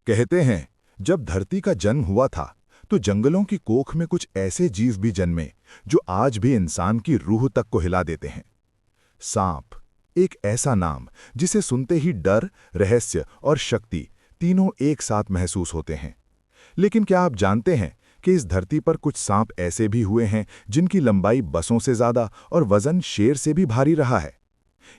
कहते हैं, जब धरती का जन्म हुआ था तो जंगलों की कोख में कुछ ऐसे जीव भी जन्मे जो आज भी इंसान की रूह तक को हिला देते हैं। सांप, एक ऐसा नाम जिसे सुनते ही डर, रहस्य और शक्ति तीनों एक साथ महसूस होते हैं। लेकिन क्या आप जानते हैं कि इस धरती पर कुछ सांप ऐसे भी हुए हैं जिनकी लंबाई बसों से ज्यादा और वजन शेर से भी भारी रहा है?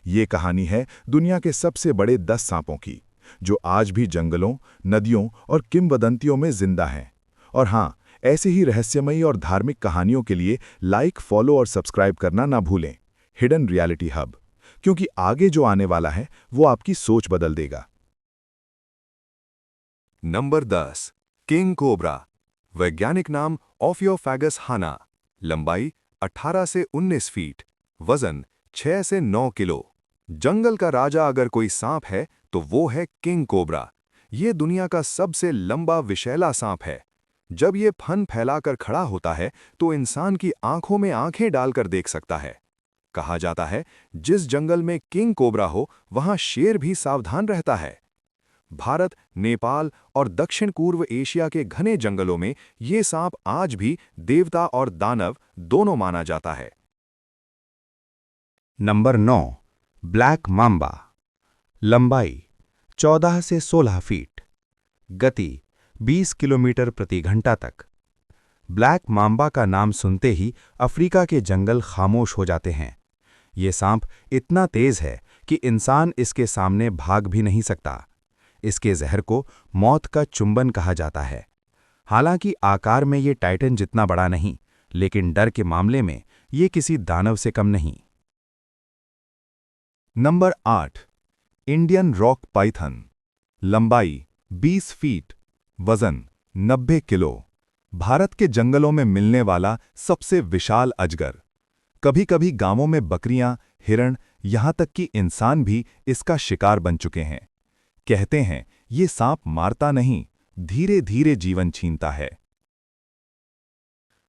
ये कहानी है दुनिया के सबसे बड़े 10 सांपों की, जो आज भी जंगलों, नदियों और किंवदंतियों में जिंदा हैं। और हाँ, ऐसे ही रहस्यमयी और धार्मिक कहानियों के लिए लाइक, फॉलो और सब्सक्राइब करना ना भूलें। हिडन रियलिटी हब, क्योंकि आगे जो आने वाला है वो आपकी सोच बदल देगा। Number 10, king cobra. वैज्ञानिक नाम ऑफियोफैगस हाना। लंबाई 18 से 19 फीट, वजन 6 से 9 किलो। जंगल का राजा अगर कोई सांप है तो वो है किंग कोबरा। ये दुनिया का सबसे लंबा विषैला सांप है। जब ये फन फैलाकर खड़ा होता है तो इंसान की आंखों में आंखें डालकर देख सकता है। कहा जाता है, जिस जंगल में किंग कोबरा हो वहां शेर भी सावधान रहता है। भारत, नेपाल और दक्षिण पूर्व एशिया के घने जंगलों में ये सांप आज भी देवता और दानव दोनों माना जाता है। Number 9, black mamba. लंबाई 14 से 16 फीट, गति 20 किलोमीटर प्रति घंटा तक। ब्लैक माम्बा का नाम सुनते ही अफ्रीका के जंगल खामोश हो जाते हैं। ये सांप इतना तेज है कि इंसान इसके सामने भाग भी नहीं सकता। इसके जहर को मौत का चुंबन कहा जाता है। हालांकि आकार में ये टाइटन जितना बड़ा नहीं, लेकिन डर के मामले में ये किसी दानव से कम नहीं। Number 8, Indian rock Python. लंबाई 20 फीट, वजन 90 किलो। भारत के जंगलों में मिलने वाला सबसे विशाल अजगर। कभी-कभी गांवों में बकरियां, हिरण, यहां तक कि इंसान भी इसका शिकार बन चुके हैं। कहते हैं, ये सांप मारता नहीं, धीरे-धीरे जीवन छीनता है।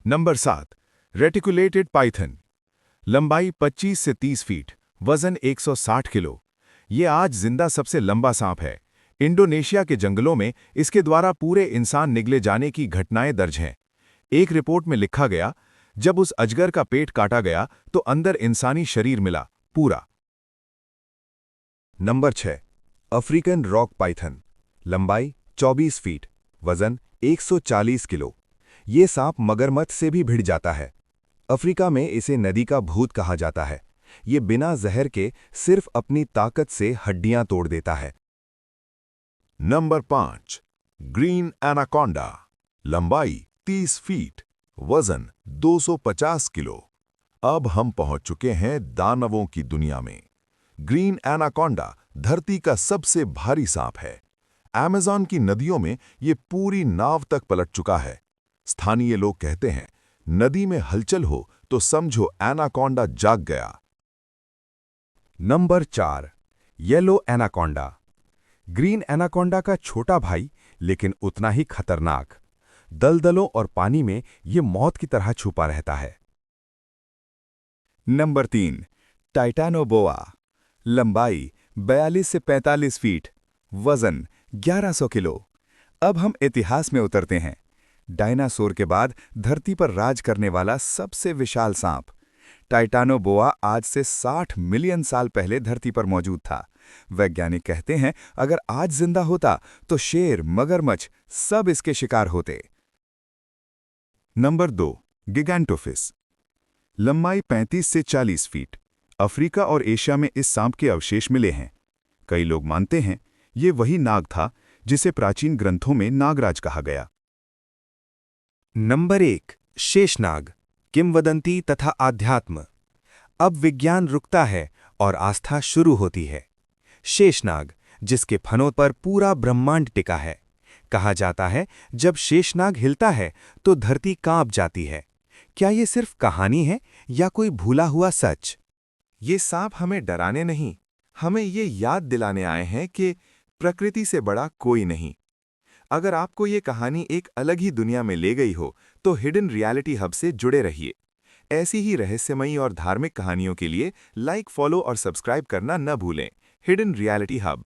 Number 7, reticulated Python. लंबाई 25 से 30 फीट, वजन 160 किलो। ये आज जिंदा सबसे लंबा सांप है। इंडोनेशिया के जंगलों में इसके द्वारा पूरे इंसान निगले जाने की घटनाएं दर्ज हैं। एक रिपोर्ट में लिखा गया, जब उस अजगर का पेट काटा गया तो अंदर इंसानी शरीर मिला, पूरा। Number 6, African rock Python. लंबाई 24 फीट, वजन 140 किलो। ये सांप मगरमच्छ से भी भिड़ जाता है। अफ्रीका में इसे नदी का भूत कहा जाता है। ये बिना जहर के सिर्फ अपनी ताकत से हड्डियां तोड़ देता है। Number 5, green anaconda. लंबाई 30 फीट, वजन 250 किलो। अब हम पहुंच चुके हैं दानवों की दुनिया में। ग्रीन एनाकोंडा धरती का सबसे भारी सांप है। अमेज़न की नदियों में ये पूरी नाव तक पलट चुका है। स्थानीय लोग कहते हैं, नदी में हलचल हो तो समझो एनाकोंडा जाग गया। Number 4, yellow anaconda. Green anaconda का छोटा भाई, लेकिन उतना ही खतरनाक। दलदलों और पानी में ये मौत की तरह छुपा रहता है। नंबर 3, टाइटानोबोआ। लंबाई 42 से 45 फीट, वजन 1100 किलो। अब हम इतिहास में उतरते हैं। डायनासोर के बाद धरती पर राज करने वाला सबसे विशाल सांप टाइटानोबोआ आज से 60 मिलियन साल पहले धरती पर मौजूद था। वैज्ञानिक कहते हैं, अगर आज जिंदा होता तो शेर, मगरमच्छ सब इसके शिकार होते। नंबर 2, गिगैंटोफिस। लंबाई 35 से 40 फीट। अफ्रीका और एशिया में इस सांप के अवशेष मिले हैं। कई लोग मानते हैं ये वही नाग था जिसे प्राचीन ग्रंथों में नागराज कहा गया। नंबर 1, शेषनाग। किंवदंती तथा आध्यात्म। अब विज्ञान रुकता है और आस्था शुरू होती है। शेषनाग, जिसके फनों पर पूरा ब्रह्मांड टिका है। कहा जाता है, जब शेषनाग हिलता है तो धरती कांप जाती है। क्या ये सिर्फ कहानी है या कोई भूला हुआ सच? ये सांप हमें डराने नहीं, हमें ये याद दिलाने आए हैं कि प्रकृति से बड़ा कोई नहीं। अगर आपको ये कहानी एक अलग ही दुनिया में ले गई हो तो हिडन रियलिटी हब से जुड़े रहिए। ऐसी ही रहस्यमयी और धार्मिक कहानियों के लिए लाइक, फॉलो और सब्सक्राइब करना न भूलें। Hidden reality hub.